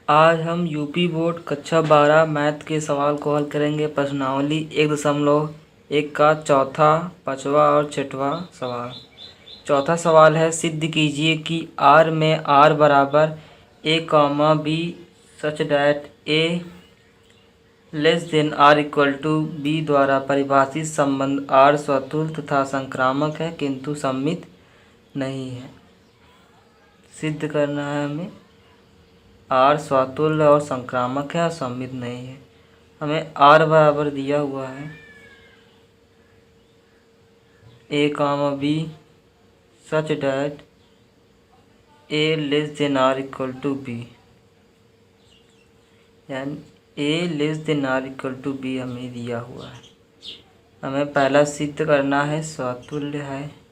आज हम UP board कक्षा 12 मैथ के सवाल को हल करेंगे। प्रश्नावली 1.1 का चौथा, पाँचवा और छठवां सवाल। चौथा सवाल है, सिद्ध कीजिए कि R में R बराबर a, b such that a less than R equal to b द्वारा परिभाषित संबंध R स्वतुल्य तथा संक्रामक है किंतु सममित नहीं है। सिद्ध करना है हमें R स्वतुल्य और संक्रामक है और सममित नहीं है। हमें R बराबर दिया हुआ है a, b such that a less than R equal to b, यानी a less than R equal to b हमें दिया हुआ है। हमें पहला सिद्ध करना है स्वतुल्य है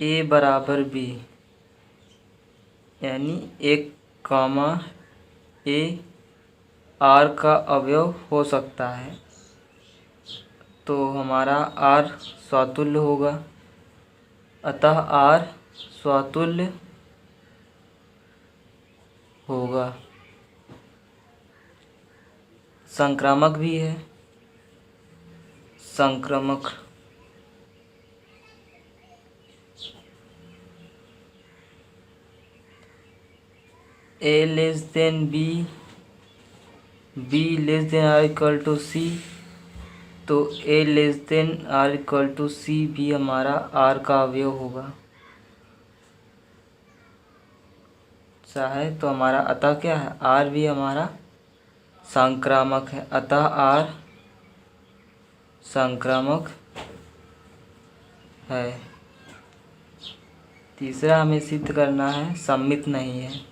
a बराबर b, यानी 1, a R का अवयव हो सकता है, तो हमारा R स्वतुल्य होगा। अतः R स्वतुल्य होगा। संक्रामक भी है, संक्रामक a less than b, b less than R equal to c, तो a less than R equal to c भी हमारा R का अवयव होगा। चाहे तो हमारा अतः क्या है, R भी हमारा संक्रामक है, अतः R संक्रामक है। तीसरा हमें सिद्ध करना है सममित नहीं है।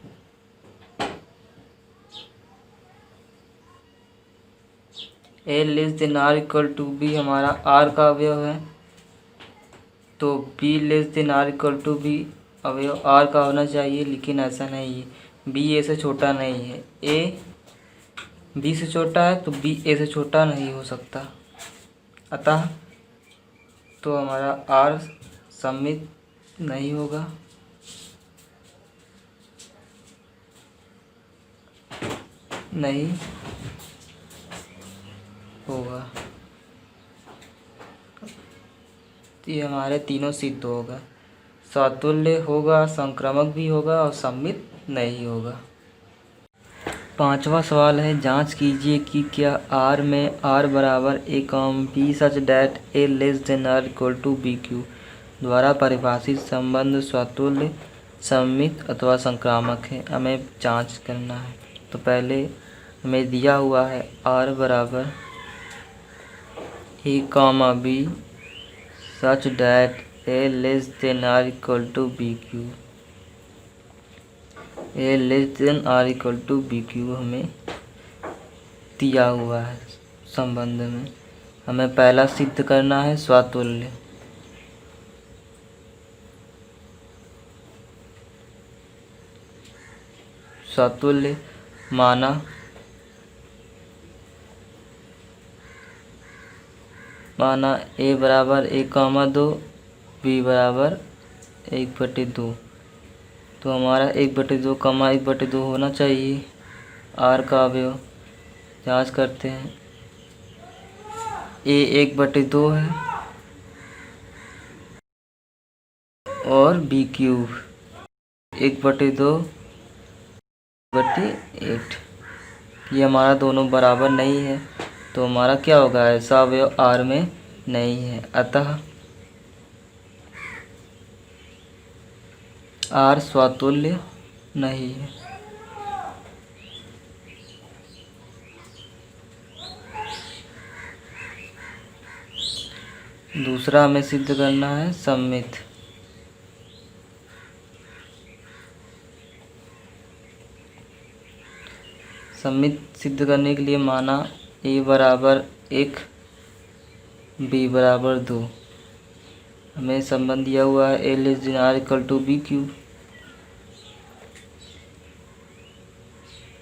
a less than R equal to b हमारा R का अवयव है, तो b less than R equal to b अवयव R का होना चाहिए, लेकिन ऐसा नहीं है। b a से छोटा नहीं है, a b से छोटा है तो b a से छोटा नहीं हो सकता। अतः तो हमारा R सममित नहीं होगा। नहीं होगा, ये हमारे तीनों सिद्ध होगा। स्वतुल्य होगा, संक्रामक भी होगा और सममित नहीं होगा। पांचवा सवाल है, जांच कीजिए कि क्या R में R बराबर a, b such that a less than R equal to b cube द्वारा परिभाषित संबंध स्वतुल्य, सममित अथवा संक्रामक है। हमें जांच करना है। तो पहले हमें दिया हुआ है R बराबर a, b such that a less than R equal to b cube, a less than R equal to b cube हमें दिया हुआ है संबंध में। हमें पहला सिद्ध करना है स्वतुल्य। स्वतुल्य माना a बराबर 1, 2 b बराबर 1/2, तो हमारा 1/2, 1/2 होना चाहिए R का अवयव। जांच करते हैं, a 1/2 है और b क्यूब 1/2/8, ये हमारा दोनों बराबर नहीं है, तो हमारा क्या होगा, ऐसा अवयव R में नहीं है। अतः R स्वतुल्य नहीं है। दूसरा हमें सिद्ध करना है सममित। सममित सिद्ध करने के लिए माना a बराबर 1, b बराबर 2। हमें संबंध दिया हुआ है a less than R equal to b cube.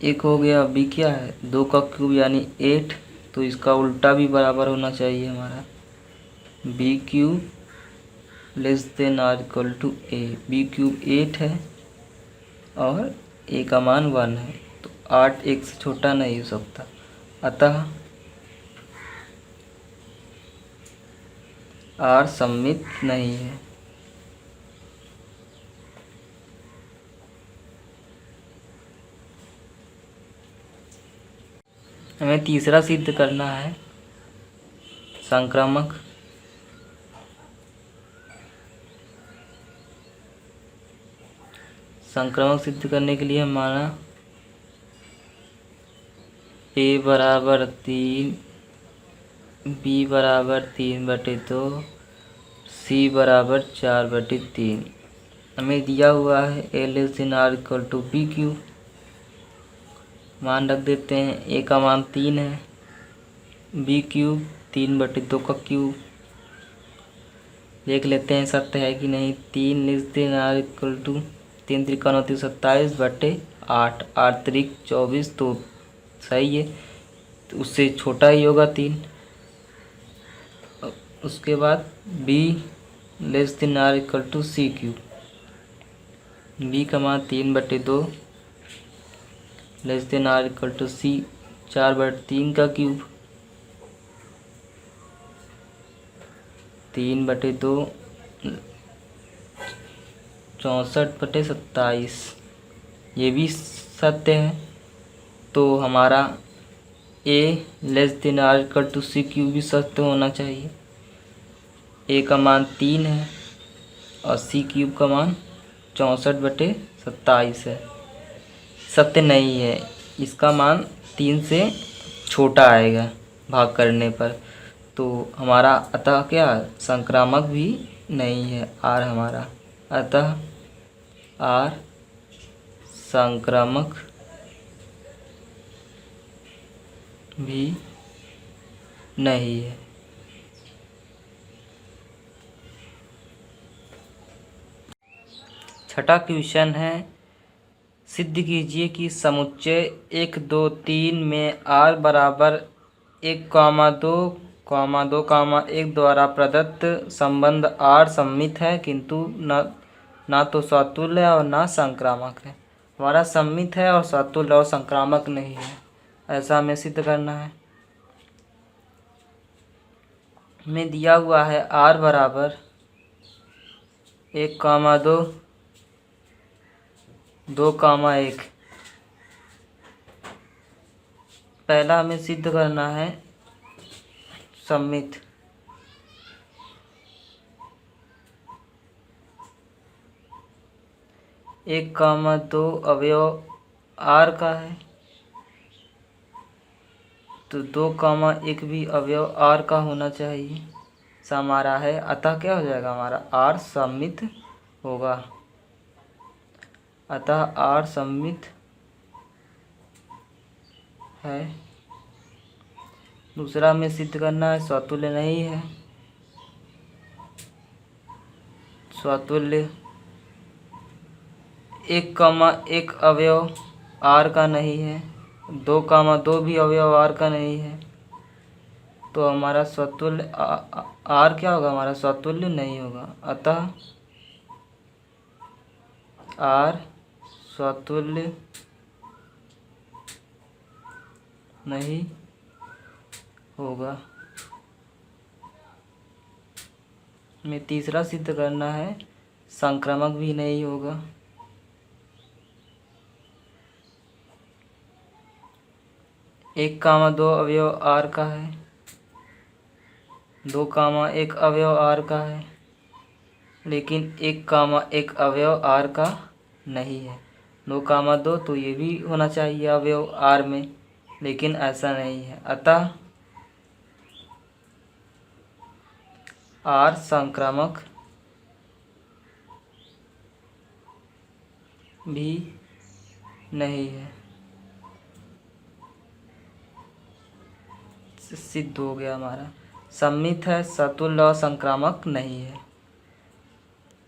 1 हो गया, b क्या है, 2 का क्यूब यानी 8, तो इसका उल्टा भी बराबर होना चाहिए हमारा b cube less than are equal to A. B cube 8 है और ए का मान 1 है, तो 8 1 से छोटा नहीं हो सकता, अतः आर सममित नहीं है। हमें तीसरा सिद्ध करना है, संक्रामक। संक्रामक सिद्ध करने के लिए हम माना a बराबर 3, b बराबर 3/2, c बराबर 4/3। हमें दिया हुआ है a less than are equal to B cube. मान रख देते हैं, a का मान 3 है, बी क्यूब 3/2 का क्यूब। देख लेते हैं सत्य है कि नहीं। 3 less than are equal to 3 त्रिका 9 27/8, 8 त्रिक 24, तो सही है, तो उससे छोटा ही होगा 3। उसके बाद b less than are equal to C cube. b का मान 3/2 less than are equal to c 4/3 का क्यूब। 3/2 64/27, ये भी सत्य है, तो हमारा a less than are equal to C cube भी सत्य होना चाहिए। a का मान 3 है और सी क्यूब का मान 64/27 है, सत्य नहीं है। इसका मान 3 से छोटा आएगा भाग करने पर, तो हमारा अतः क्या संक्रामक भी नहीं है आर हमारा, अतः आर संक्रामक भी नहीं है। छठा क्वेश्चन है, सिद्ध कीजिए कि समुच्चय 1 2 3 में r बराबर 1,2,1 द्वारा प्रदत्त संबंध r सममित है, किंतु ना तो स्वतुल्य और ना संक्रामक है। हमारा सममित है और स्वतुल्य और संक्रामक नहीं है, ऐसा हमें सिद्ध करना है। हमें दिया हुआ है r बराबर 1,2 2,1। पहला हमें सिद्ध करना है सममित। एक कामा दो अवयव r का है, तो 2,1 भी अवयव r का होना चाहिए, हमारा है, अतः क्या हो जाएगा हमारा r सममित होगा, अतः r सममित है। दूसरा हमें सिद्ध करना है स्वतुल्य नहीं है। स्वतुल्य 1,1 अवयव r का नहीं है, 2,2 भी अवयव r का नहीं है, तो हमारा स्वतुल्य r क्या होगा, हमारा स्वतुल्य नहीं होगा, अतः r स्वतुल्य नहीं होगा। हमें तीसरा सिद्ध करना है संक्रामक भी नहीं होगा। 1,2 अवयव r का है, 2,1 अवयव r का है, लेकिन 1,1 अवयव r का नहीं है। 2,2 तो ये भी होना चाहिए अवयव r में, लेकिन ऐसा नहीं है, अतः r संक्रामक भी नहीं है। सिद्ध हो गया हमारा, सममित है, सतुल्य और संक्रामक नहीं है।